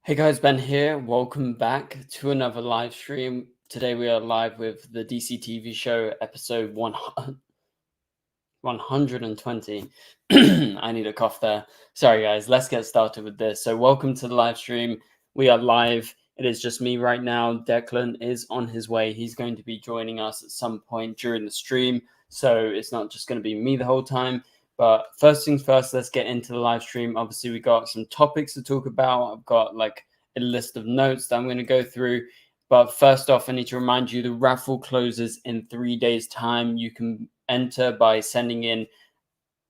Hey guys, Ben here. Welcome back to another live stream. Today we are live with the DCTV show, episode 120. I need a cough there. Sorry guys, let's get started with this. So welcome to the live stream. We are live. It is just me right now. Declan is on his way. He's going to be joining us at some point during the stream. So it's not just going to be me the whole time. But first things first, let's get into the live stream. Obviously, we got some topics to talk about. I've got like a list of notes that I'm going to go through. But first off, I need to remind you the raffle closes in 3 days' time. You can enter by sending in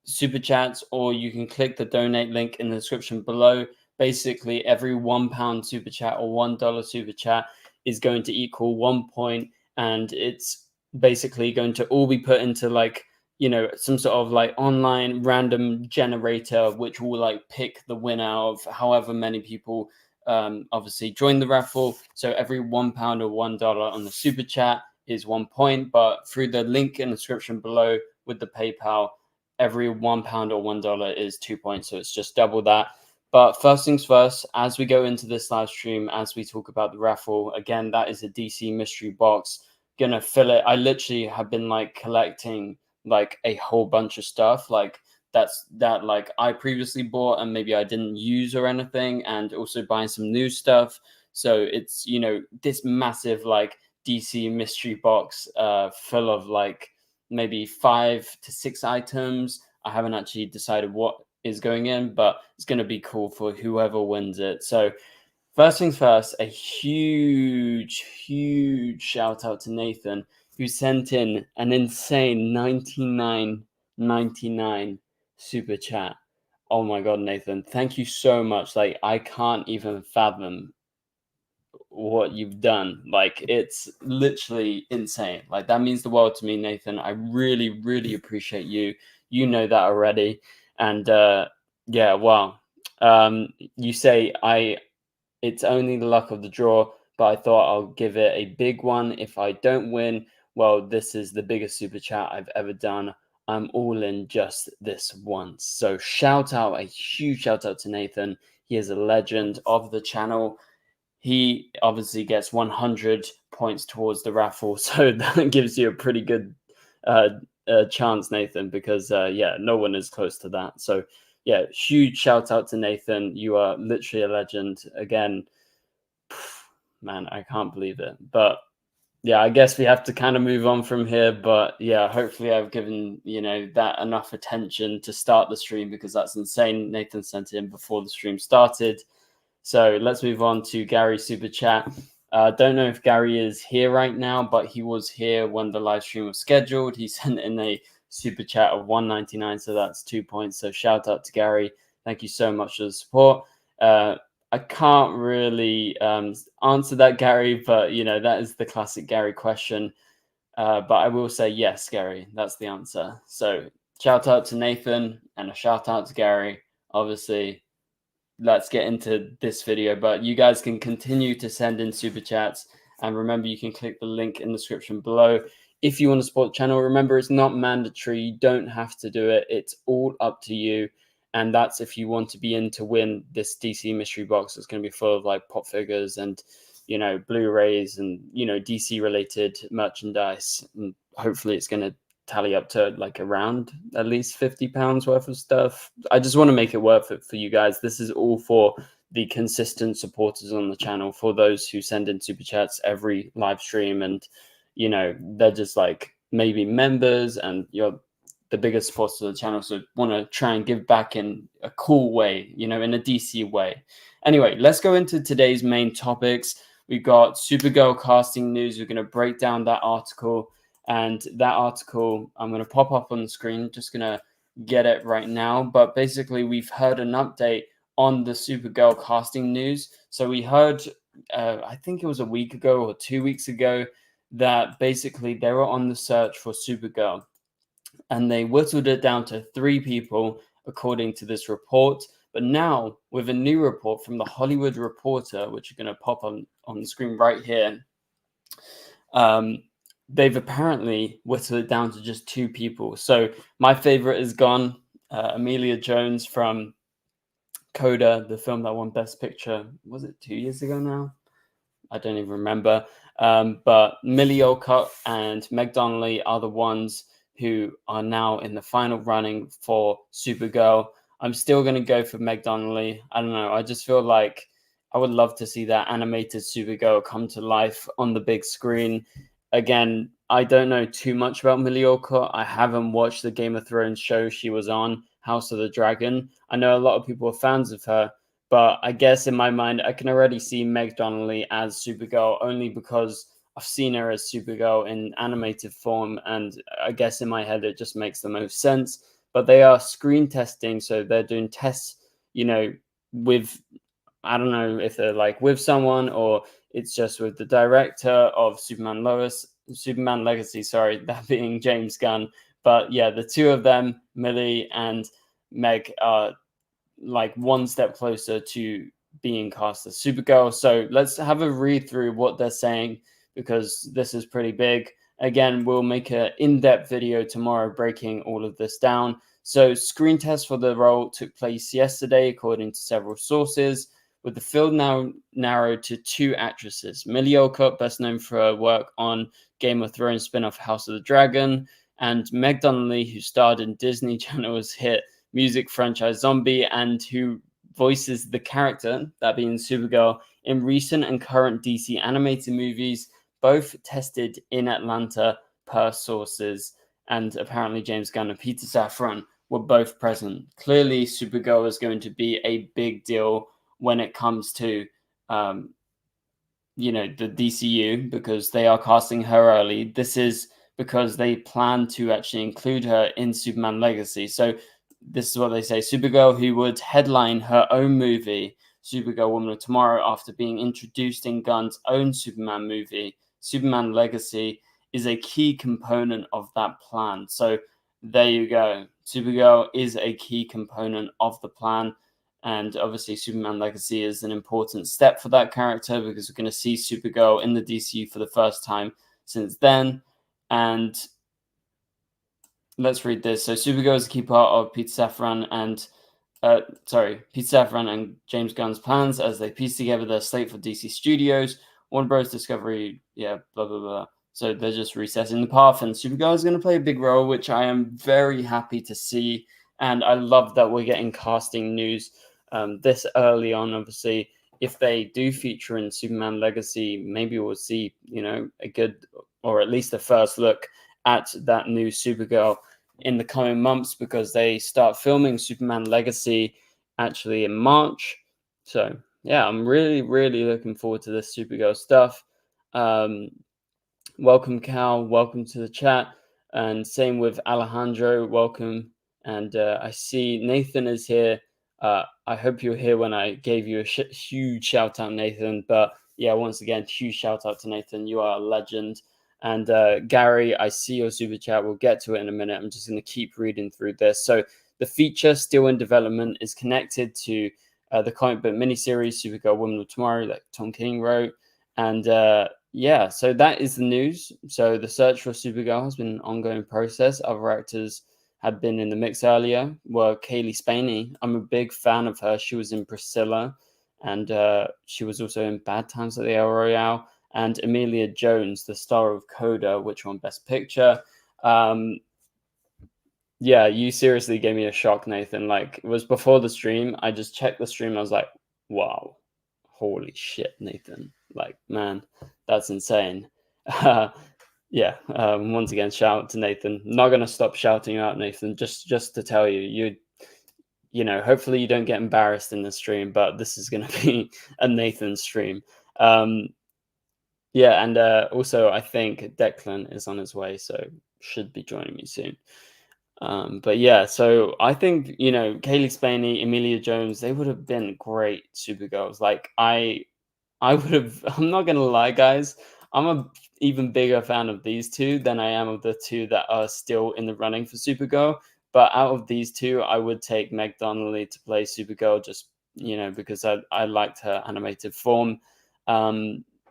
super chats, or you can click the donate link in the description below. Basically, every £1 super chat or $1 super chat is going to equal 1 point, and it's basically going to all be put into like some sort of like online random generator, which will like pick the winner of however many people obviously join the raffle. So every £1 or $1 on the super chat is 1 point, but through the link in the description below with the PayPal, every £1 or $1 is 2 points. So it's just double that. But first things first, as we go into this live stream, as we talk about the raffle, again, that is a DC mystery box. Gonna fill it. I literally have been like collecting like a whole bunch of stuff like that like I previously bought and maybe I didn't use or anything, and also buying some new stuff. So it's this massive like DC mystery box full of like maybe 5 to 6 items. I haven't actually decided what is going in, but it's going to be cool for whoever wins it. So first things first, a huge shout out to Nathan, who sent in an insane 99.99 super chat. Oh my god, Nathan, thank you so much. Like, I can't even fathom what you've done. Like, it's literally insane. Like, that means the world to me, Nathan. I really appreciate you. You know that already. And yeah, wow. You say it's only the luck of the draw, but I thought I'll give it a big one. If I don't win, well, this is the biggest super chat I've ever done. I'm all in just this once. So a huge shout out to Nathan. He is a legend of the channel. He obviously gets 100 points towards the raffle. So that gives you a pretty good chance, Nathan, because yeah, no one is close to that. So yeah, huge shout out to Nathan. You are literally a legend. Again, man, I can't believe it. But yeah, I guess we have to kind of move on from here. But yeah, hopefully I've given that enough attention to start the stream, because that's insane. Nathan sent it in before the stream started. So let's move on to Gary's super chat. Don't know if Gary is here right now, but he was here when the live stream was scheduled. He sent in a super chat of 199, so that's 2 points. So shout out to Gary. Thank you so much for the support. I can't really answer that, Gary, but that is the classic Gary question. But I will say yes, Gary. That's the answer. So shout out to Nathan and a shout out to Gary. Obviously, let's get into this video, but you guys can continue to send in super chats, and remember, you can click the link in the description below if you want to support the channel. Remember, it's not mandatory. You don't have to do it. It's all up to you. And that's if you want to be in to win this DC mystery box. It's going to be full of like pop figures and Blu-rays and DC related merchandise, and hopefully it's going to tally up to like around at least £50 worth of stuff. I just want to make it worth it for you guys. This is all for the consistent supporters on the channel, for those who send in super chats every live stream, and they're just like maybe members, and you're the biggest supporters of the channel, so want to try and give back in a cool way, in a DC way. Anyway, let's go into today's main topics. We've got Supergirl casting news. We're going to break down that article. And that article, I'm going to pop up on the screen. Just going to get it right now. But basically, we've heard an update on the Supergirl casting news. So we heard, I think it was a week ago or 2 weeks ago, that basically they were on the search for Supergirl. And they whittled it down to 3 people, according to this report. But now, with a new report from the Hollywood Reporter, which you're going to pop on the screen right here, they've apparently whittled it down to just 2 people. So my favorite is gone. Amelia Jones from Coda, the film that won Best Picture. Was it 2 years ago now? I don't even remember. But Millie Alcott and Meg Donnelly are the ones who are now in the final running for Supergirl. I'm still going to go for Meg Donnelly. I don't know. I just feel like I would love to see that animated Supergirl come to life on the big screen. Again, I don't know too much about Millie Alcott. I haven't watched the Game of Thrones show she was on, House of the Dragon. I know a lot of people are fans of her, but I guess in my mind, I can already see Meg Donnelly as Supergirl only because I've seen her as Supergirl in animated form. And I guess in my head, it just makes the most sense. But they are screen testing. So they're doing tests, with, I don't know if they're like with someone or it's just with the director of Superman Legacy, sorry, that being James Gunn. But yeah, the two of them, Millie and Meg, are like one step closer to being cast as Supergirl. So let's have a read through what they're saying because this is pretty big. Again, we'll make an in-depth video tomorrow breaking all of this down. So screen tests for the role took place yesterday, according to several sources, with the field now narrowed to two actresses. Millie Alcott, best known for her work on Game of Thrones spin-off House of the Dragon, and Meg Donnelly, who starred in Disney Channel's hit music franchise Zombie and who voices the character, that being Supergirl, in recent and current DC animated movies, both tested in Atlanta per sources. And apparently James Gunn and Peter Safran were both present. Clearly, Supergirl is going to be a big deal when it comes to, the DCU because they are casting her early. This is because they plan to actually include her in Superman Legacy. So this is what they say. Supergirl, who would headline her own movie, Supergirl Woman of Tomorrow, after being introduced in Gunn's own Superman movie, Superman Legacy, is a key component of that plan. So there you go. Supergirl is a key component of the plan. And obviously, Superman Legacy is an important step for that character because we're going to see Supergirl in the DCU for the first time since then. And let's read this. So Supergirl is a key part of Peter Safran and James Gunn's plans as they piece together their slate for DC Studios, Warner Bros. Discovery, blah, blah, blah. So they're just resetting the path, and Supergirl is going to play a big role, which I am very happy to see. And I love that we're getting casting news this early on. Obviously, if they do feature in Superman Legacy, maybe we'll see, a good, or at least a first look at that new Supergirl in the coming months because they start filming Superman Legacy actually in March. So yeah, I'm really, really looking forward to this Supergirl stuff. Welcome, Cal. Welcome to the chat. And same with Alejandro. Welcome. And I see Nathan is here. I hope you're here when I gave you a huge shout out, Nathan. But yeah, once again, huge shout out to Nathan. You are a legend. And Gary, I see your super chat. We'll get to it in a minute. I'm just going to keep reading through this. So the feature still in development is connected to the comic book miniseries Supergirl Woman of Tomorrow, like Tom King wrote. And yeah, so that is the news. So the search for Supergirl has been an ongoing process. Other actors had been in the mix earlier were Kaylee Spaney. I'm a big fan of her. She was in Priscilla, and she was also in Bad Times at the El Royale. And Emilia Jones, the star of Coda, which won Best Picture. Yeah, you seriously gave me a shock, Nathan. Like, it was before the stream. I just checked the stream. I was like, wow, holy shit, Nathan. Like, man, that's insane. Yeah, once again, shout out to Nathan. Not going to stop shouting you out, Nathan, just to tell you, hopefully you don't get embarrassed in the stream, but this is going to be a Nathan stream. Yeah, and also I think Declan is on his way, so should be joining me soon. But yeah, so I think, Kaylee Spaney, Emilia Jones, they would have been great Supergirls. Like, I would have, I'm not going to lie, guys, I'm a even bigger fan of these two than I am of the two that are still in the running for Supergirl. But out of these two, I would take Meg Donnelly to play Supergirl just, because I liked her animated form.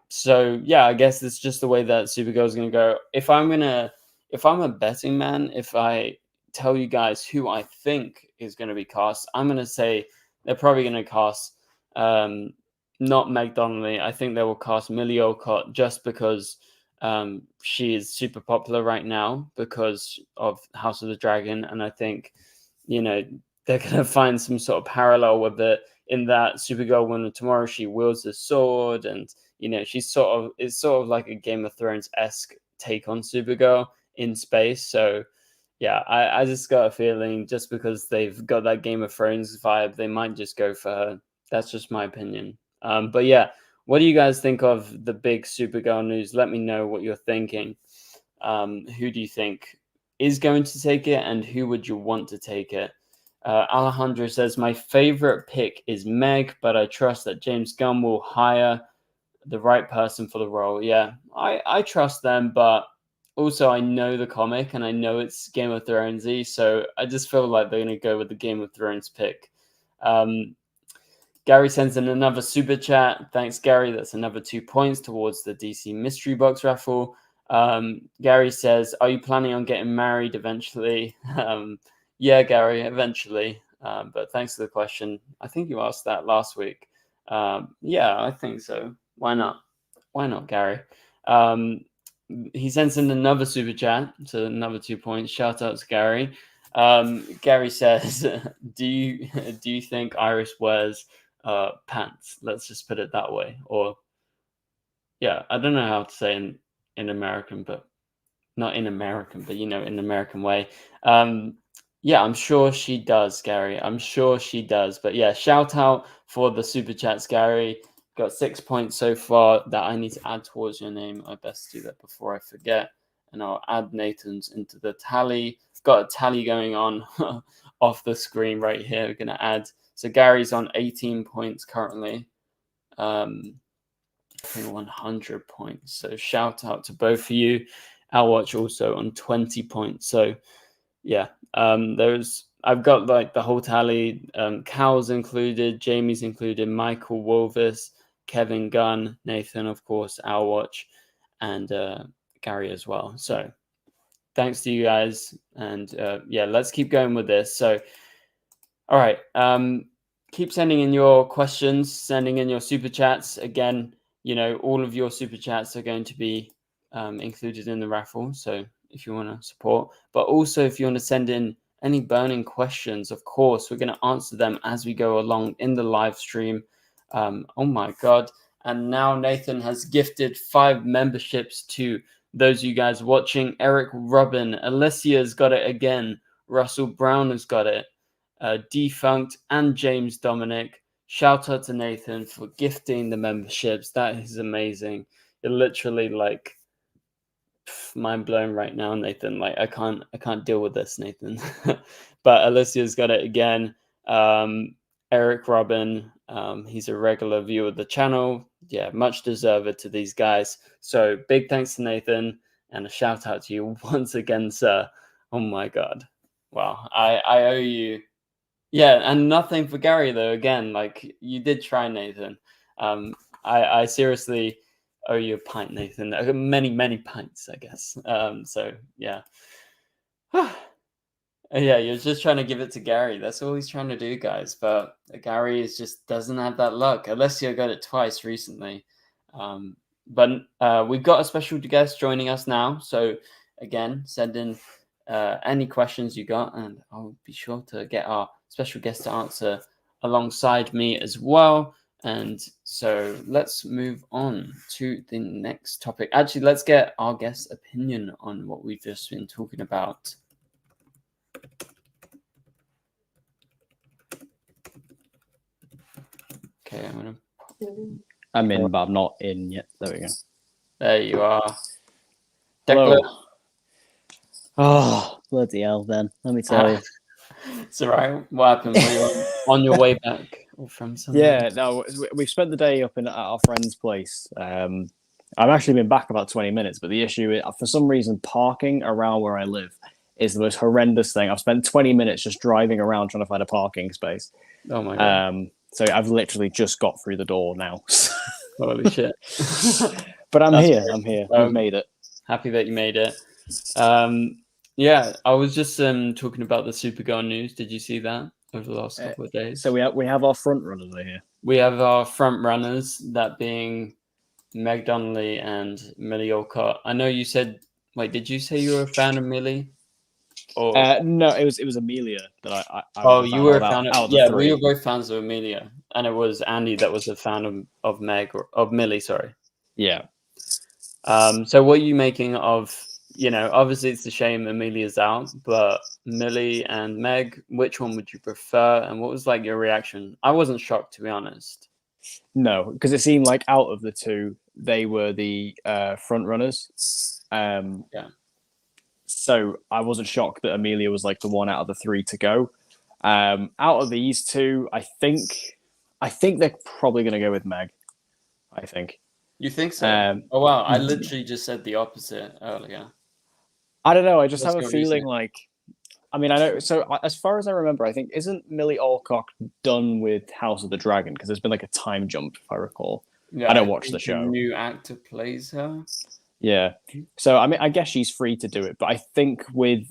So yeah, I guess it's just the way that Supergirl is going to go. If I'm a betting man, if I tell you guys who I think is going to be cast, I'm going to say they're probably going to cast not Meg Donnelly. I think they will cast Millie Alcott just because she is super popular right now because of House of the Dragon, and I think, you know, they're going to find some sort of parallel with it in that Supergirl Woman of Tomorrow, she wields a sword, and, you know, it's sort of like a Game of Thrones-esque take on Supergirl in space. So yeah, I just got a feeling just because they've got that Game of Thrones vibe, they might just go for her. That's just my opinion. But yeah, what do you guys think of the big Supergirl news? Let me know what you're thinking. Who do you think is going to take it, and who would you want to take it? Alejandro says, my favorite pick is Meg, but I trust that James Gunn will hire the right person for the role. Yeah, I trust them, but also I know the comic and I know it's Game of Thronesy, so I just feel like they're going to go with the Game of Thrones pick. Gary sends in another super chat. Thanks, Gary. That's another 2 points towards the DC mystery box raffle. Gary says, are you planning on getting married eventually? Yeah, Gary, eventually. But thanks for the question. I think you asked that last week. Yeah, I think so. Why not? Why not, Gary? He sends in another super chat, so another 2 points. Shout out to Gary. Gary says, do you think Iris wears pants? Let's just put it that way. Or yeah, I don't know how to say in American, but not in American, but you know, in American way. Yeah, I'm sure she does, Gary. I'm sure she does. But yeah, shout out for the super chats, Gary. Got 6 points so far that I need to add towards your name. I best do that before I forget. And I'll add Nathan's into the tally. Got a tally going on off the screen right here. We're going to add. So Gary's on 18 points currently. 100 points. So shout out to both of you. I'll watch also on 20 points. So yeah, I've got like the whole tally. Cal's included, Jamie's included, Michael Wolvis, Kevin Gunn, Nathan, of course, I'll watch, and Gary as well. So thanks to you guys, and yeah, let's keep going with this. So all right, keep sending in your questions, sending in your super chats. Again, you know, all of your super chats are going to be included in the raffle. So if you want to support, but also if you want to send in any burning questions, of course, we're going to answer them as we go along in the live stream. Oh my God. And now Nathan has gifted 5 memberships to those of you guys watching. Eric Robin, Alicia's got it again. Russell Brown has got it. Defunct and James Dominic. Shout out to Nathan for gifting the memberships. That is amazing. You're literally like mind blown right now, Nathan. Like I can't deal with this, Nathan. But Alicia's got it again. Eric Robin, he's a regular viewer of the channel. Yeah, much deserved to these guys. So big thanks to Nathan and a shout out to you once again, sir. Oh my God. Wow. I owe you. Yeah, and nothing for Gary though. Again, like you did try, Nathan. I seriously owe you a pint, Nathan. Many pints, I guess. So yeah, yeah. You're just trying to give it to Gary. That's all he's trying to do, guys. But Gary just doesn't have that luck. Alessio got it twice recently. But we've got a special guest joining us now. So again, send in any questions you got, and I'll be sure to get our special guest to answer alongside me as well. And so let's move on to the next topic. Actually, let's get our guest's opinion on what we've just been talking about. Okay, I'm in, but I'm not in yet. There we go. There you are. Hello. Oh, bloody hell, then. Let me tell you. It's all right. What happened? Were you on your way back or from somewhere? Yeah, no, we've spent the day up at our friend's place. I've actually been back about 20 minutes, but the issue is, for some reason, parking around where I live is the most horrendous thing. I've spent 20 minutes just driving around trying to find a parking space. Oh my God. So I've literally just got through the door now. Holy shit. But I'm here. I'm here. We've made it. Happy that you made it. Yeah, I was just talking about the Supergirl news. Did you see that? over the last couple of days. So we have our front runners here. We have our front runners, that being Meg Donnelly and Millie Alcott. I know you said. Wait, did you say you were a fan of Millie? Or no, it was Amelia that I oh, was a you fan were of a fan of. out of the Yeah, three. we were both fans of Amelia, and it was Andy that was a fan of Meg or of Millie. Sorry. Yeah. So what are you making of? Obviously it's a shame Amelia's out, but Millie and Meg, which one would you prefer? And what was like your reaction? I wasn't shocked, to be honest. No, because it seemed like out of the two, they were the front runners. Yeah. So I wasn't shocked that Amelia was like the one out of the three to go. Out of these two, I think they're probably going to go with Meg. I think. You think so? Oh wow! I literally just said the opposite earlier. I don't know. I just What's have a your feeling reasoning? like. I mean, I know. So as far as I remember, I think isn't Millie Alcock done with House of the Dragon? Because there's been like a time jump, if I recall. Yeah, I don't watch the think show. A new actor plays her. Yeah. So I mean, I guess she's free to do it, but I think with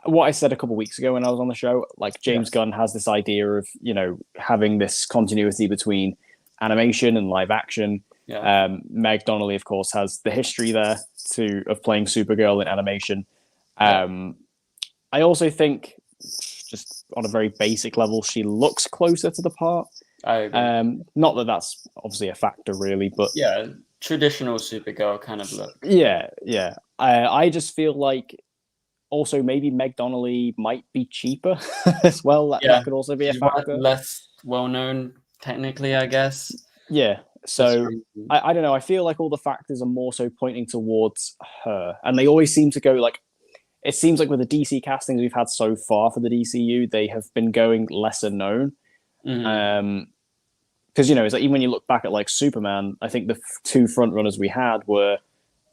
what I said a couple of weeks ago when I was on the show, like James Gunn has this idea of having this continuity between animation and live action. Yeah. Meg Donnelly, of course, has the history there of playing Supergirl in animation. I also think, just on a very basic level, she looks closer to the part. I agree. Not that that's obviously a factor, really, but yeah, traditional Supergirl kind of look. Yeah. I just feel like also maybe Meg Donnelly might be cheaper as well. That could also be a factor. Less well known, technically, I guess. Yeah. So I don't know. I feel like all the factors are more so pointing towards her, and they always seem to go like. It seems like with the DC castings we've had so far for the DCU, they have been going lesser known. Mm-hmm. Because it's like even when you look back at like Superman, I think the two front runners we had were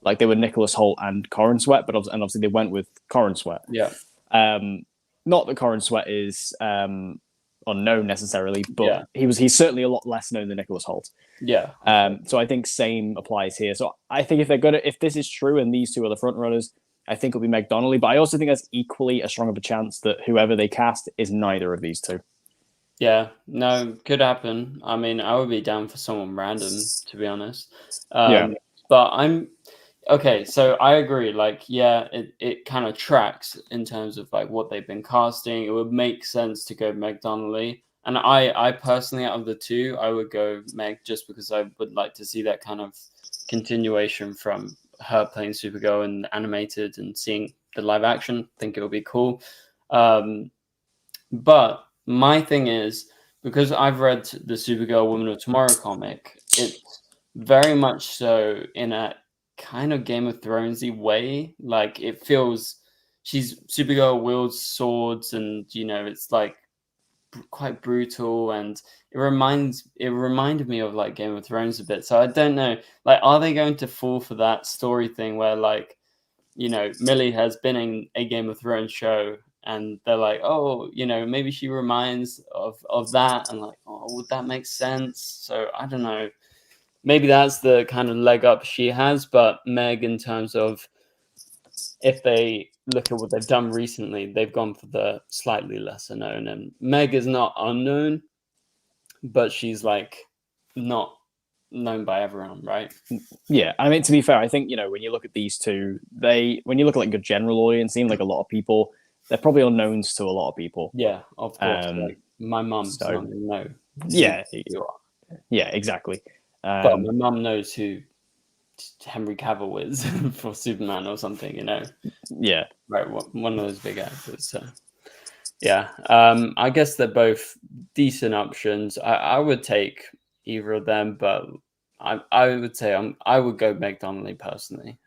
like they were Nicholas Hoult and Corrin Sweat, but obviously they went with Corrin Sweat. Yeah. Not that Corrin Sweat is unknown necessarily, but he's certainly a lot less known than Nicholas Hoult. Yeah. So I think same applies here. So I think if this is true and these two are the front runners, I think it'll be Meg Donnelly. But I also think there's equally as strong of a chance that whoever they cast is neither of these two. Yeah, no, could happen. I mean, I would be down for someone random, to be honest. But I'm okay. So I agree. Like, yeah, it kind of tracks in terms of like what they've been casting. It would make sense to go Meg Donnelly. And I personally, out of the two, I would go Meg just because I would like to see that kind of continuation from her playing Supergirl and animated and seeing the live action. I think it would be cool. But my thing is, because I've read the Supergirl Woman of Tomorrow comic, it's very much so in a kind of Game of Thronesy way. Like it feels Supergirl wields swords, and it's like quite brutal, and it reminded me of like Game of Thrones a bit. So I don't know, like, are they going to fall for that story thing where like Millie has been in a Game of Thrones show and they're like, oh, maybe she reminds of that, and like, oh, would that make sense? So I don't know, maybe that's the kind of leg up she has. But Meg, in terms of if they look at what they've done recently, they've gone for the slightly lesser known, and Meg is not unknown, but she's like not known by everyone, right? Yeah, I mean, to be fair, I think when you look at these two, when you look at like a general audience, seems like a lot of people, they're probably unknowns to a lot of people. Yeah, of course. Like my mum's not gonna know. Yeah, yeah, exactly. But my mum knows who Henry Cavill is for Superman or something, Yeah, right. One of those big actors. So yeah, I guess they're both decent options. I would take either of them, but I would say I would go Meg Donnelly personally.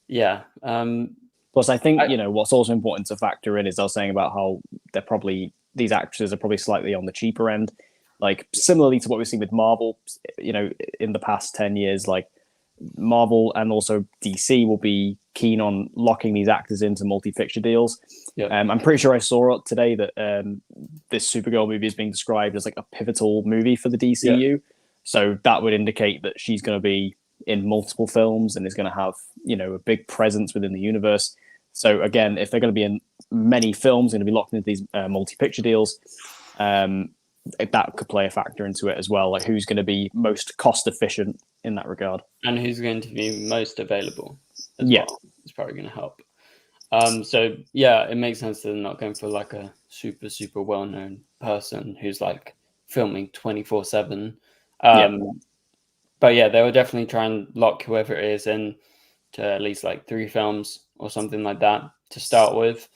Yeah. Plus, I think what's also important to factor in is I was saying about how these actresses are probably slightly on the cheaper end, like similarly to what we've seen with Marvel. In the past 10 years, like Marvel and also DC will be keen on locking these actors into multi-fixture deals. Yeah. I'm pretty sure I saw it today that this Supergirl movie is being described as like a pivotal movie for the DCEU. Yeah. So that would indicate that she's going to be in multiple films and is going to have a big presence within the universe. So again, if they're going to be in many films, going to be locked into these multi-picture deals, that could play a factor into it as well. Like who's going to be most cost efficient in that regard, and who's going to be most available as yeah. well. It's probably going to help. So yeah, it makes sense that they're not going for like a super well-known person who's like filming 24/7. But yeah, they will definitely try and lock whoever it is in to at least like 3 films or something like that to start with.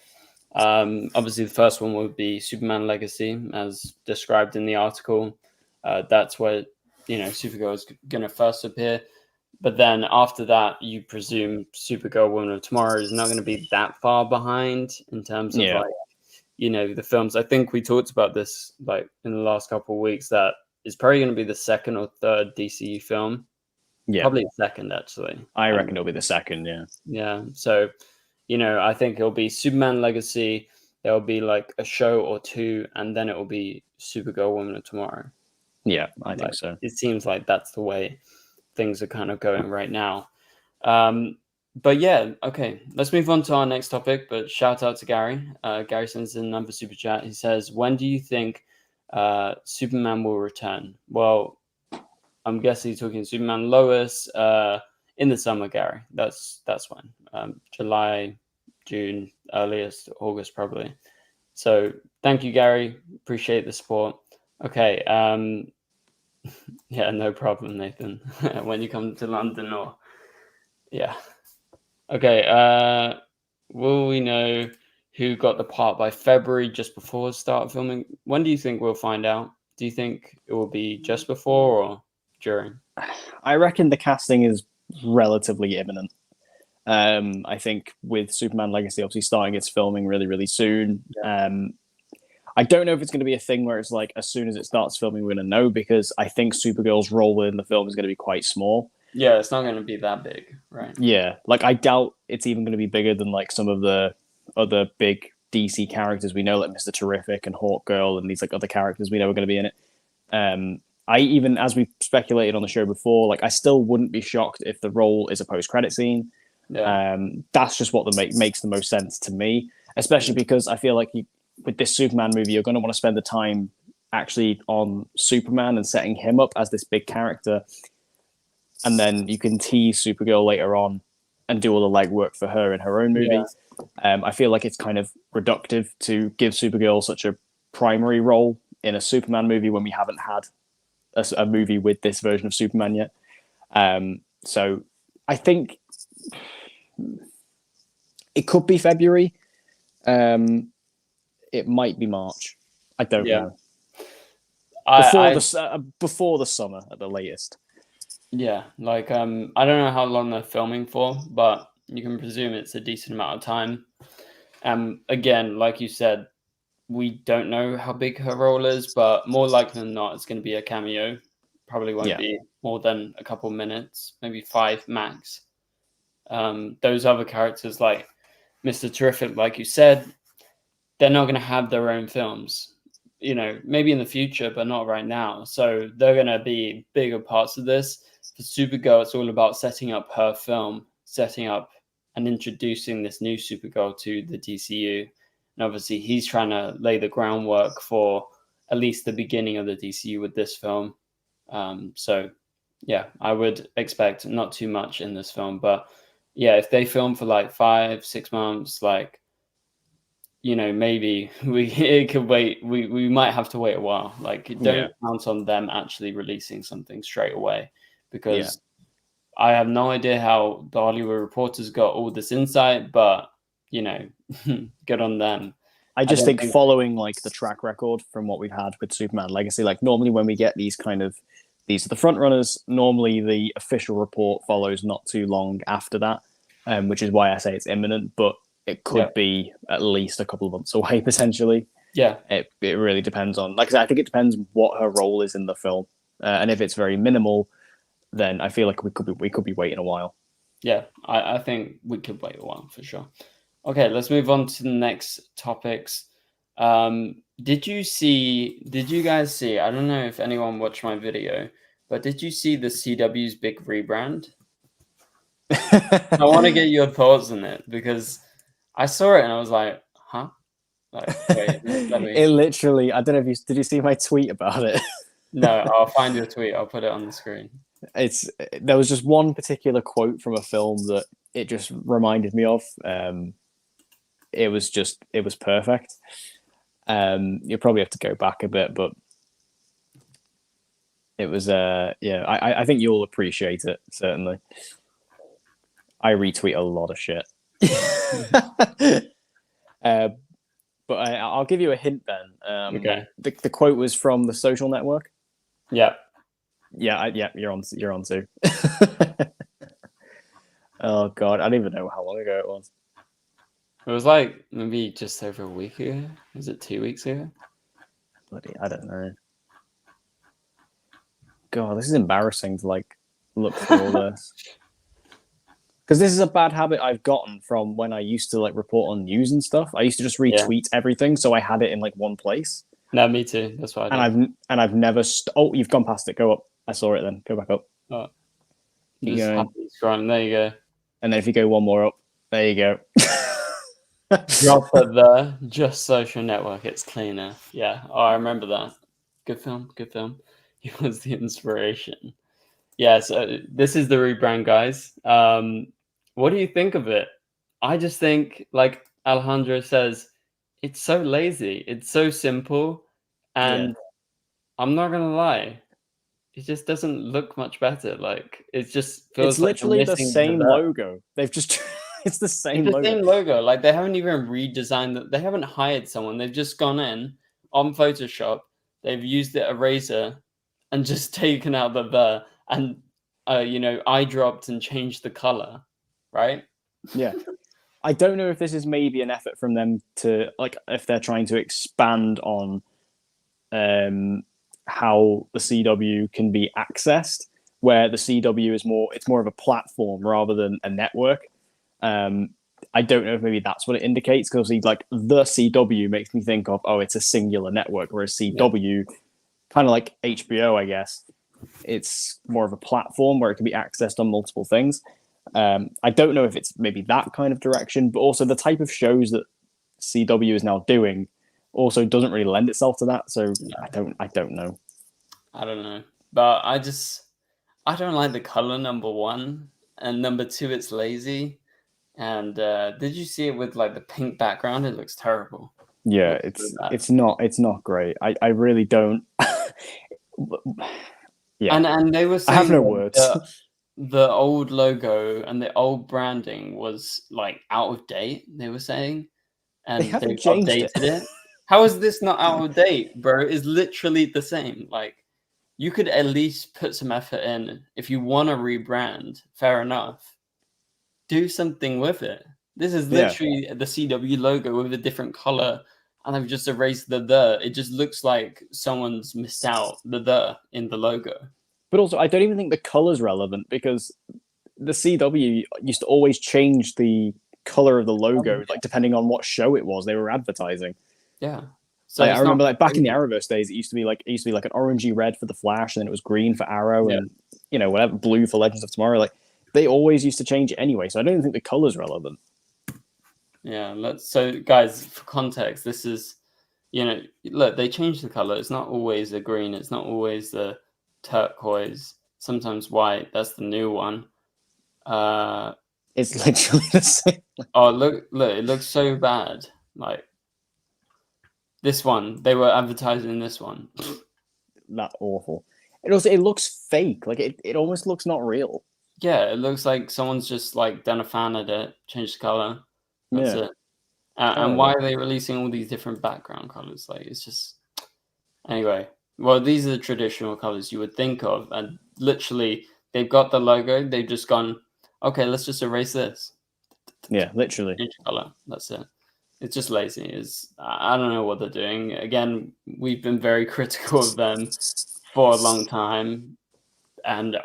Obviously, the first one would be Superman Legacy, as described in the article. That's where Supergirl is going to first appear. But then after that, you presume Supergirl Woman of Tomorrow is not going to be that far behind in terms of the films. I think we talked about this like in the last couple of weeks that it's probably going to be the second or third DCU film. Yeah. Probably the second, actually. I reckon it'll be the second, yeah. Yeah. So, I think it'll be Superman Legacy. There'll be like a show or 2, and then it will be Supergirl Woman of Tomorrow. Yeah, I think so. It seems like that's the way things are kind of going right now. But yeah, okay. Let's move on to our next topic. But shout out to Gary. Gary sends in another super chat. He says, "When do you think Superman will return?" Well, I'm guessing he's talking Superman Lois in the summer, Gary. That's when. July, June, earliest August probably. So thank you, Gary. Appreciate the support. Okay. Yeah, no problem, Nathan. When you come to London or yeah. Okay. Will we know who got the part by February, just before the start of filming? When do you think we'll find out? Do you think it will be just before or during? I reckon the casting is relatively imminent. I think with Superman Legacy obviously starting its filming really, really soon. Yeah. I don't know if it's going to be a thing where it's like as soon as it starts filming, we're going to know, because I think Supergirl's role within the film is going to be quite small. Yeah, it's not going to be that big, right? Yeah, like I doubt it's even going to be bigger than like some of the other big DC characters we know, like Mr. Terrific and Hawkgirl and these like other characters we know are going to be in it. I even, as we speculated on the show before, like I still wouldn't be shocked if the role is a post-credit scene. Yeah. That's just what makes the most sense to me, especially because I feel like with this Superman movie, you're going to want to spend the time actually on Superman and setting him up as this big character. And then you can tease Supergirl later on and do all the legwork for her in her own movie. Yeah. I feel like it's kind of reductive to give Supergirl such a primary role in a Superman movie when we haven't had a movie with this version of Superman yet. So I think it could be February. It might be March. I don't know. Before the summer at the latest. Yeah, like I don't know how long they're filming for, but you can presume it's a decent amount of time. Again, like you said, we don't know how big her role is, but more likely than not, it's going to be a cameo. Probably won't be more than a couple minutes, maybe 5 max. Those other characters like Mr. Terrific, like you said, they're not going to have their own films. Maybe in the future, but not right now. So they're going to be bigger parts of this. For Supergirl, it's all about setting up her film, setting up and introducing this new Supergirl to the DCU. And obviously, he's trying to lay the groundwork for at least the beginning of the DCU with this film. So, yeah, I would expect not too much in this film. But, yeah, if they film for like 5-6 months, like, maybe it could wait. We might have to wait a while. Like, don't count on them actually releasing something straight away, because I have no idea how the Hollywood Reporters got all this insight, but good on them. I just think following like the track record from what we've had with Superman Legacy, like normally when we get these are the front runners, normally the official report follows not too long after that, which is why I say it's imminent, but it could be at least a couple of months away potentially. Yeah, it really depends on, like I said, I think it depends what her role is in the film, and if it's very minimal, then I feel like we could be waiting a while. Yeah, I think we could wait a while for sure. Okay, let's move on to the next topics. Did you guys see, I don't know if anyone watched my video, but did you see the CW's big rebrand? I want to get your thoughts on it, because I saw it and I was like, huh? Like, wait, let me. It literally, I don't know if you did you see my tweet about it? No, I'll find your tweet. I'll put it on the screen. There was just one particular quote from a film that it just reminded me of. It was perfect. You probably have to go back a bit, but it was yeah. I think you'll appreciate it, certainly. I retweet a lot of shit. But I'll give you a hint then. Okay. The quote was from The Social Network. Yeah. Yeah, you're on too. Oh god, I don't even know how long ago it was. It was like maybe just over a week ago. Was it 2 weeks ago? Bloody, I don't know. God, this is embarrassing to like look through all this. Because this is a bad habit I've gotten from when I used to like report on news and stuff. I used to just retweet everything, so I had it in like one place. No, me too. That's why. I've never. Oh, you've gone past it. Go up. I saw it. Then go back up. Oh, Keep just going. scrolling. There you go. And then if you go one more up, there you go. Drop it there. Just Social Network. It's cleaner. Yeah. Oh, I remember that. Good film. Good film. He was the inspiration. Yeah. So this is the rebrand, guys. What do you think of it? I just think, like Alejandro says, it's so lazy. It's so simple, and I'm not gonna lie, it just doesn't look much better. Like it just feels it's literally like the same logo. They've just it's the same logo. Same logo. Like they haven't even redesigned it. They haven't hired someone. They've just gone in on Photoshop. They've used the eraser and just taken out the and eye dropped and changed the color. Right? Yeah. I don't know if this is maybe an effort from them to like if they're trying to expand on how the CW can be accessed, where the CW is more of a platform rather than a network. I don't know if maybe that's what it indicates, because like the CW makes me think of it's a singular network, whereas CW, kind of like HBO, I guess, it's more of a platform where it can be accessed on multiple things. I don't know if it's maybe that kind of direction, but also the type of shows that CW is now doing also doesn't really lend itself to that. So I don't know. I don't know, but I don't like the color, number one, and number two, it's lazy. And did you see it with like the pink background? It looks terrible. Yeah, it's not great. I really don't. Yeah, and they were saying I have no words. The old logo and the old branding was like out of date. They were saying, and they've updated it. How is this not out of date, bro? It's literally the same. Like you could at least put some effort in. If you want to rebrand, fair enough. Do something with it. This is literally the CW logo with a different color, and I've just erased the. It just looks like someone's missed out the in the logo. But also, I don't even think the color's relevant, because the CW used to always change the color of the logo, like depending on what show it was they were advertising. Yeah. So I remember, like back in the Arrowverse days, it used to be like an orangey red for the Flash, and then it was green for Arrow, and whatever, blue for Legends of Tomorrow. Like they always used to change it anyway, so I don't think the color's relevant. Yeah. So guys, for context, this is, look, they changed the color. It's not always the green. It's not always the turquoise. Sometimes white. That's the new one. It's literally the same. Oh, look! It looks so bad. Like this one, they were advertising this one. That's awful. It looks fake. Like it almost looks not real. Yeah, it looks like someone's just like done a fan edit, changed the color. That's it. And why are they releasing all these different background colors? Like it's just anyway. Well, these are the traditional colors you would think of, and literally they've got the logo. They've just gone, okay, let's just erase this. Yeah, literally. Change color. That's it. It's just lazy. I don't know what they're doing. Again, we've been very critical of them for a long time, and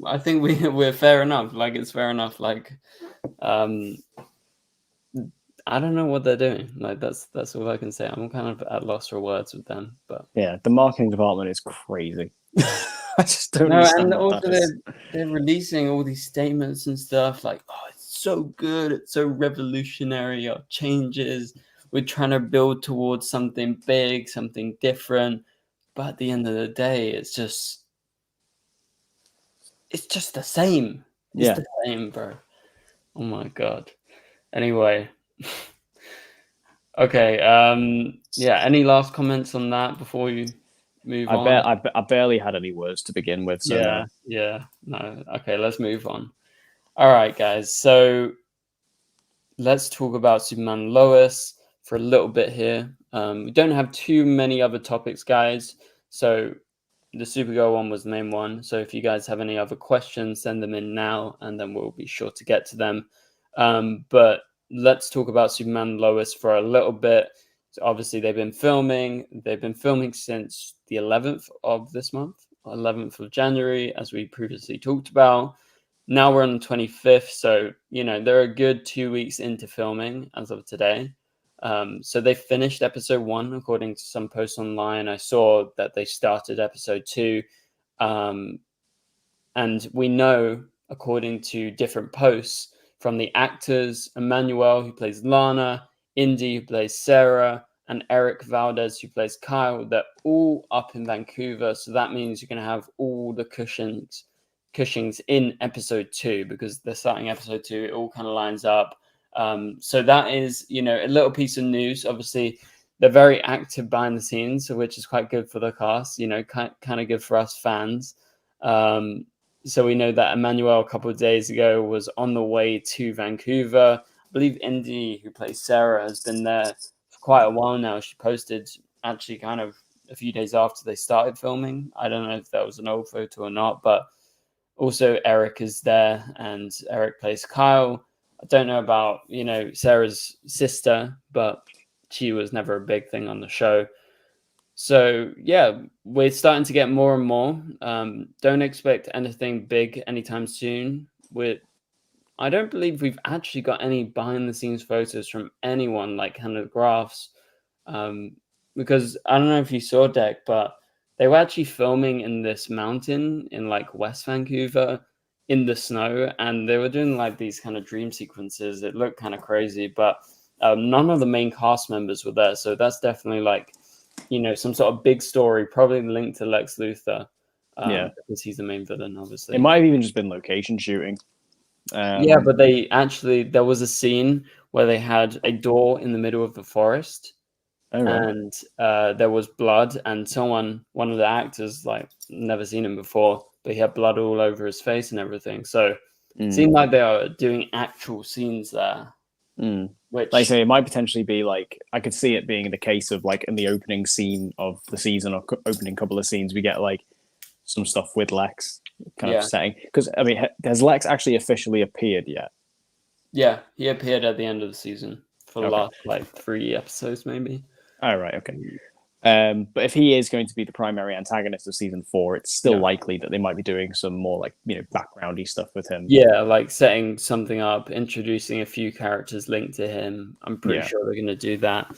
I think we're fair enough. Like it's fair enough. Like, I don't know what they're doing. Like that's all I can say. I'm kind of at loss for words with them. But yeah, the marketing department is crazy. I just don't understand. And also they're releasing all these statements and stuff like, oh, it's so good, it's so revolutionary, our changes, we're trying to build towards something big, something different. But at the end of the day, it's just the same. It's the same, bro. Oh my god. Anyway. Okay. Yeah. Any last comments on that before you move on? I barely had any words to begin with. So Yeah. Yeah. No. Okay. Let's move on. All right, guys. So let's talk about Superman and Lois for a little bit here. We don't have too many other topics, guys. So the Supergirl one was the main one. So if you guys have any other questions, send them in now, and then we'll be sure to get to them. But let's talk about Superman and Lois for a little bit. So obviously, they've been filming. They've been filming since the 11th of this month, 11th of January, as we previously talked about. Now we're on the 25th, so they're a good 2 weeks into filming as of today. So they finished episode 1 according to some posts online. I saw that they started episode 2, and we know, according to different posts from the actors, Emmanuel, who plays Lana, Indy, who plays Sarah, and Eric Valdez, who plays Kyle, they're all up in Vancouver. So that means you're going to have all the Cushings in episode 2, because they're starting episode 2. It all kind of lines up. So that is, a little piece of news. Obviously, they're very active behind the scenes, which is quite good for the cast, kind of good for us fans. So we know that Emmanuel a couple of days ago was on the way to Vancouver. I believe Indy, who plays Sarah, has been there for quite a while now. She posted actually kind of a few days after they started filming. I don't know if that was an old photo or not, but also Eric is there, and Eric plays Kyle. I don't know about, Sarah's sister, but she was never a big thing on the show. So, yeah, we're starting to get more and more. Don't expect anything big anytime soon. I don't believe we've actually got any behind-the-scenes photos from anyone, like kind of graphs. Because I don't know if you saw, Deck, but they were actually filming in this mountain in like West Vancouver in the snow, and they were doing like these kind of dream sequences. It looked kind of crazy, but none of the main cast members were there. So that's definitely like, some sort of big story, probably linked to Lex Luthor. Because he's the main villain, obviously. It might have even just been location shooting. Yeah, but there was a scene where they had a door in the middle of the forest. And there was blood, and one of the actors, like, never seen him before, but he had blood all over his face and everything. So it seemed like they are doing actual scenes there. Which, like I say, it might potentially be like, I could see it being the case of like in the opening scene of the season, or opening couple of scenes, we get like some stuff with Lex kind of setting. Because I mean, has Lex actually officially appeared yet? Yeah, he appeared at the end of the season for the last like 3 episodes, maybe. Oh, right, okay. But if he is going to be the primary antagonist of season 4, it's still likely that they might be doing some more like, backgroundy stuff with him. Yeah, like setting something up, introducing a few characters linked to him. I'm pretty sure they're going to do that.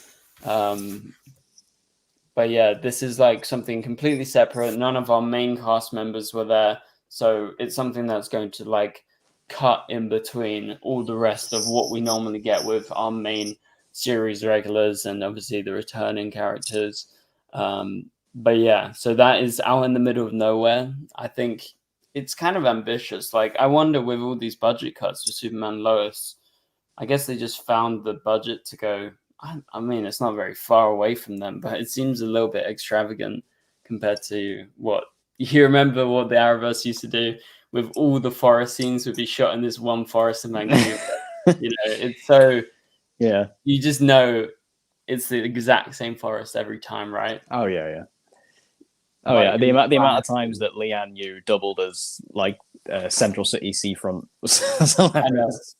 But yeah, this is like something completely separate. None of our main cast members were there. So it's something that's going to like cut in between all the rest of what we normally get with our main series regulars and obviously the returning characters. But yeah, so that is out in the middle of nowhere. I think it's kind of ambitious. Like, I wonder, with all these budget cuts for Superman Lois, I guess they just found the budget to go. I mean, it's not very far away from them, but it seems a little bit extravagant compared to what you remember what the Arrowverse used to do with all the forest scenes would be shot in this one forest in Vancouver. It's so, you just know it's the exact same forest every time, right? Oh yeah. Oh like, yeah, the amount of times that Lian Yu doubled as like Central City seafront was hilarious.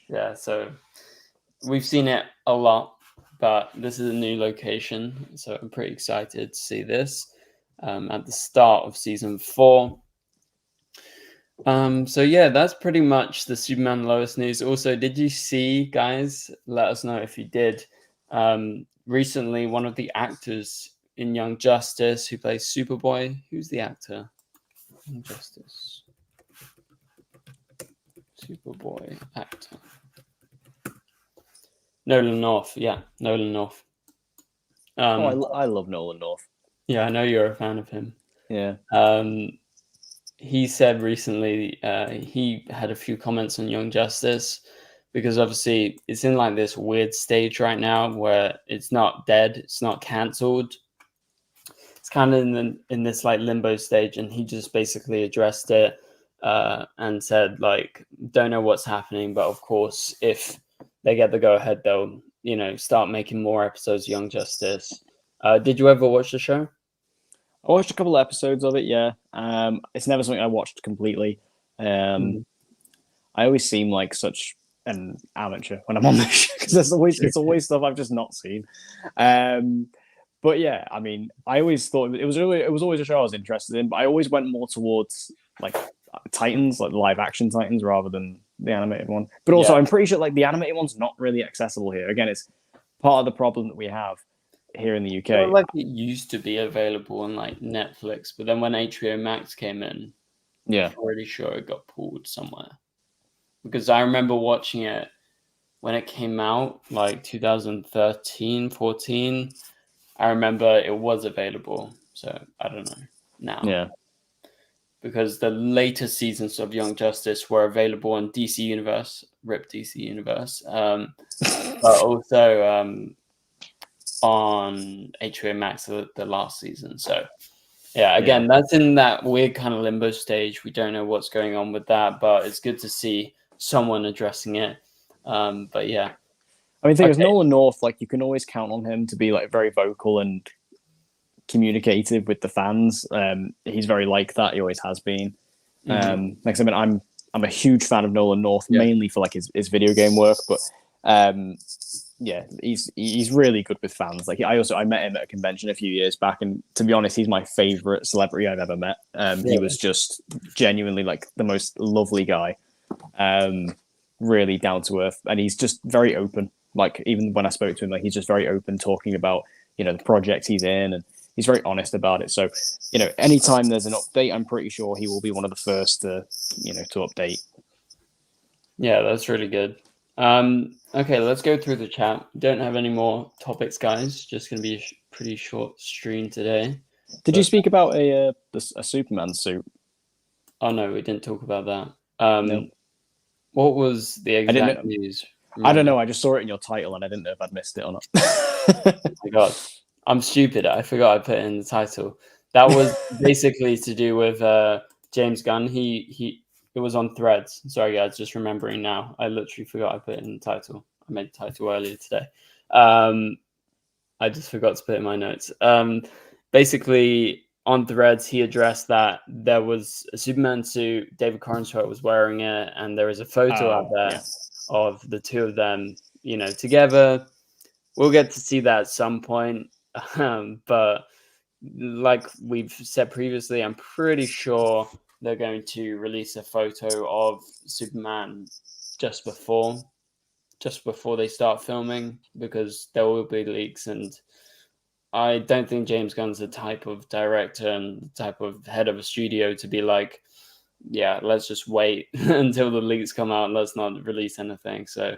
Yeah, so we've seen it a lot, but this is a new location, so I'm pretty excited to see this at the start of season 4. So yeah, that's pretty much the Superman Lois news. Also, did you see, guys? Let us know if you did. Recently, one of the actors in Young Justice who plays Superboy. Who's the actor? Young Justice. Superboy actor. Nolan North, yeah, Nolan North. I love Nolan North. Yeah, I know you're a fan of him. Yeah. He said recently he had a few comments on Young Justice because obviously it's in like this weird stage right now where it's not dead, it's not cancelled. It's kind of in this like limbo stage, and he just basically addressed it and said like, don't know what's happening, but of course if they get the go ahead, they'll start making more episodes of Young Justice. Did you ever watch the show? I watched a couple of episodes of it. Yeah. It's never something I watched completely. I always seem like such an amateur when I'm on this show because it's always stuff I've just not seen. But yeah, I mean, I always thought it was always a show I was interested in, but I always went more towards like Titans, like the live action Titans, rather than the animated one. But also, I'm pretty sure like the animated one's not really accessible here. Again, it's part of the problem that we have here in the UK. I feel like it used to be available on like Netflix, but then when HBO Max came in, I'm pretty sure it got pulled somewhere. Because I remember watching it when it came out, like 2013, 14. I remember it was available. So I don't know now. Yeah. Because the later seasons of Young Justice were available on DC Universe, RIP DC Universe, but also on HBO Max the last season. So yeah, again, that's in that weird kind of limbo stage. We don't know what's going on with that, but it's good to see someone addressing it. But yeah, I mean, the thing is, Nolan North, like you can always count on him to be like very vocal and communicative with the fans. He's very like that. He always has been. Like I mean, I'm a huge fan of Nolan North, mainly for like his video game work, but yeah, he's really good with fans. Like I met him at a convention a few years back, and to be honest, he's my favorite celebrity I've ever met. He was just genuinely like the most lovely guy, really down to earth, and he's just very open. Like even when I spoke to him, like he's just very open, talking about the projects he's in, and he's very honest about it. So anytime there's an update, I'm pretty sure he will be one of the first to to update. Yeah, that's really good. Okay, let's go through the chat. Don't have any more topics, guys. Just gonna be a pretty short stream today. Did you speak about a Superman suit? Oh no, we didn't talk about that. No. What was the exact news? I don't know. I just saw it in your title, and I didn't know if I'd missed it or not. Oh my god, I'm stupid. I forgot I put it in the title. That was basically to do with James Gunn. It was on Threads. Sorry, guys, just remembering now. I literally forgot I put it in the title. I made the title earlier today. I just forgot to put it in my notes. Basically, on Threads, he addressed that there was a Superman suit. David Corenswet was wearing it, and there is a photo out there of the two of them, together. We'll get to see that at some point. But like we've said previously, I'm pretty sure they're going to release a photo of Superman just before they start filming, because there will be leaks, and I don't think James Gunn's the type of director and the type of head of a studio to be like, yeah, let's just wait until the leaks come out and let's not release anything. So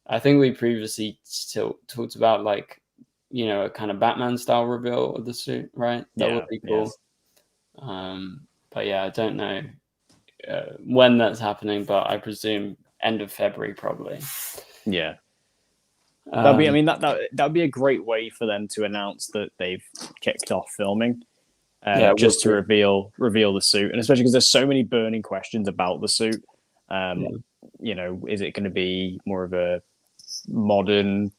I think we previously still talked about like, a kind of Batman style reveal of the suit, right? That would be cool. But yeah, I don't know when that's happening, but I presume end of February probably. Yeah. That'd be. I mean, that'd be a great way for them to announce that they've kicked off filming, just to reveal the suit, and especially because there's so many burning questions about the suit. Is it going to be more of a modern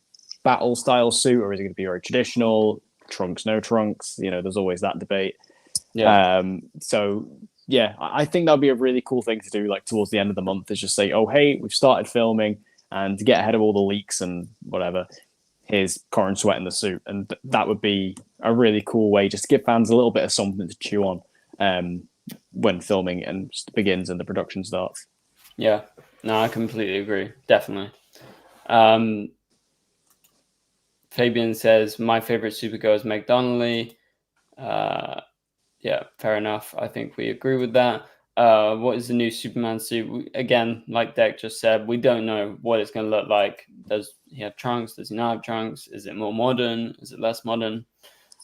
battle style suit, or is it going to be very traditional? Trunks, no trunks. There's always that debate. So yeah, I think that'd be a really cool thing to do. Like towards the end of the month, is just say, oh hey, we've started filming. And to get ahead of all the leaks and whatever, here's Corenswet in the suit. And that would be a really cool way just to give fans a little bit of something to chew on when filming and begins and the production starts. Yeah, no, I completely agree. Definitely. Fabian says, my favorite Supergirl is Meg Donnelly. Yeah, fair enough. I think we agree with that. what is the new Superman suit? Again, like Deck just said, we don't know what it's going to look like. Does he have trunks? Does he not have trunks? Is it more modern? Is it less modern?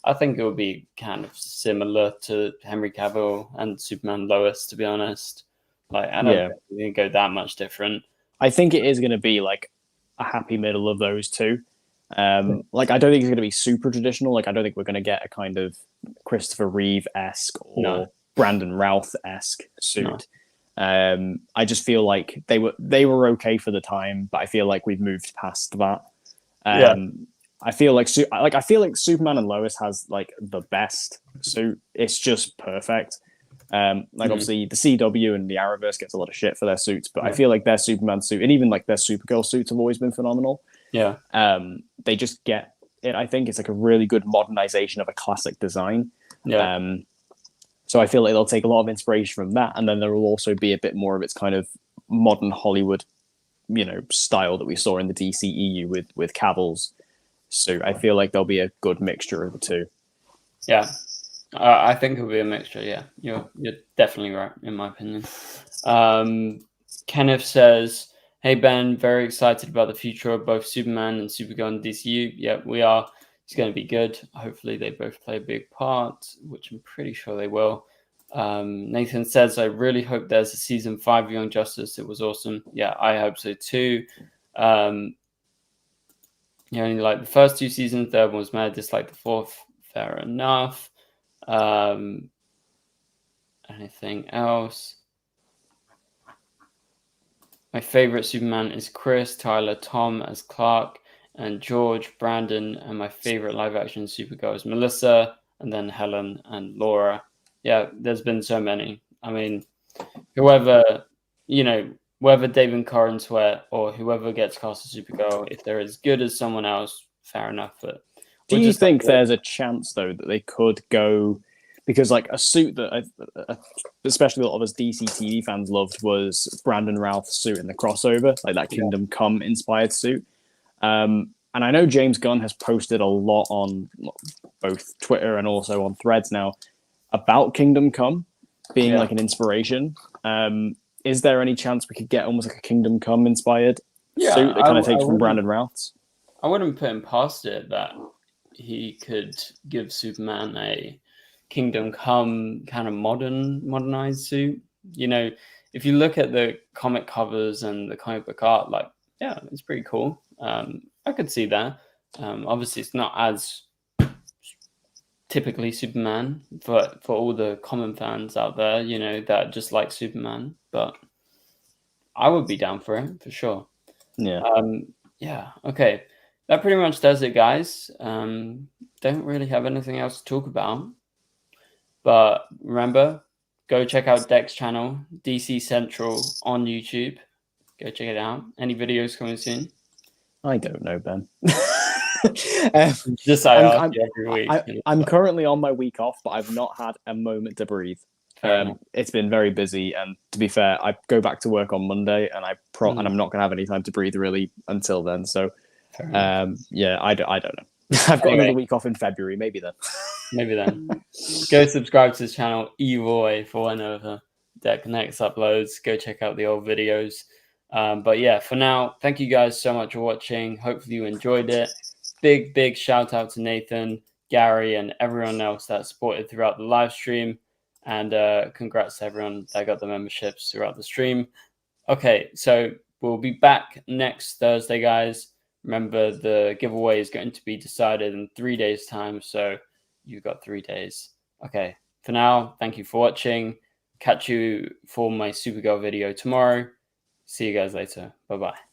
I think it will be kind of similar to Henry Cavill and Superman Lois, to be honest. Like, I don't think we can go that much different. I think it is going to be like a happy middle of those two. Like, I don't think it's going to be super traditional. Like, I don't think we're going to get a kind of Christopher Reeve-esque or Brandon Routh-esque suit. No. I just feel like they were okay for the time, but I feel like we've moved past that. I feel like Superman and Lois has like the best suit. It's just perfect. Obviously the CW and the Arrowverse gets a lot of shit for their suits, but I feel like their Superman suit and even like their Supergirl suits have always been phenomenal. They just get it. I think it's like a really good modernization of a classic design. So I feel like they'll take a lot of inspiration from that, and then there will also be a bit more of its kind of modern Hollywood, style that we saw in the DCEU with Cavill's suit. I feel like there'll be a good mixture of the two. Yeah. I think it'll be a mixture. Yeah, you're definitely right, in my opinion. Kenneth says, "Hey Ben, very excited about the future of both Superman and Supergirl in DCU. Yeah, we are. It's going to be good. Hopefully, they both play a big part, which I'm pretty sure they will." Nathan says, "I really hope there's a season 5 of Young Justice. It was awesome. Yeah, I hope so too. Only like the first 2 seasons. Third one was mad. Dislike the fourth. Fair enough." Anything else? My favorite Superman is Chris, Tyler, Tom as Clark, and George, Brandon, and my favorite live-action Supergirl is Melissa, and then Helen and Laura. Yeah, there's been so many. I mean, whether David Corenswet or whoever gets cast as Supergirl, if they're as good as someone else, fair enough. But do you think there's a chance though that they could go, because like a suit that especially a lot of us DCTV fans loved was Brandon Routh's suit in the crossover, like that Kingdom Come inspired suit. And I know James Gunn has posted a lot on both Twitter and also on Threads now about Kingdom Come being like an inspiration. Is there any chance we could get almost like a Kingdom Come inspired suit that kind of takes from Brandon Routh's? I wouldn't put him past it that he could give Superman a Kingdom Come kind of modernized suit. If you look at the comic covers and the comic book art, like, yeah, it's pretty cool. I could see that. Obviously, it's not as typically Superman for all the common fans out there, that just like Superman. But I would be down for it for sure. Yeah. Okay. That pretty much does it, guys. Don't really have anything else to talk about. But remember, go check out Deck's channel, DC Central on YouTube. Go check it out. Any videos coming soon? I don't know, Ben. Just I ask you every week. I'm currently on my week off, but I've not had a moment to breathe. It's been very busy, and to be fair, I go back to work on Monday, and and I'm not going to have any time to breathe really until then. So, I don't know. I've got another week off in February, maybe then. Go subscribe to this channel either way for whenever Deck next uploads. Go check out the old videos. But yeah, for now, thank you guys so much for watching. Hopefully you enjoyed it. Big shout out to Nathan, Gary, and everyone else that supported throughout the live stream. And congrats to everyone that got the memberships throughout the stream. Okay, so we'll be back next Thursday, guys. Remember, the giveaway is going to be decided in 3 days' time, so you've got 3 days. Okay, for now, thank you for watching. Catch you for my Supergirl video tomorrow. See you guys later. Bye-bye.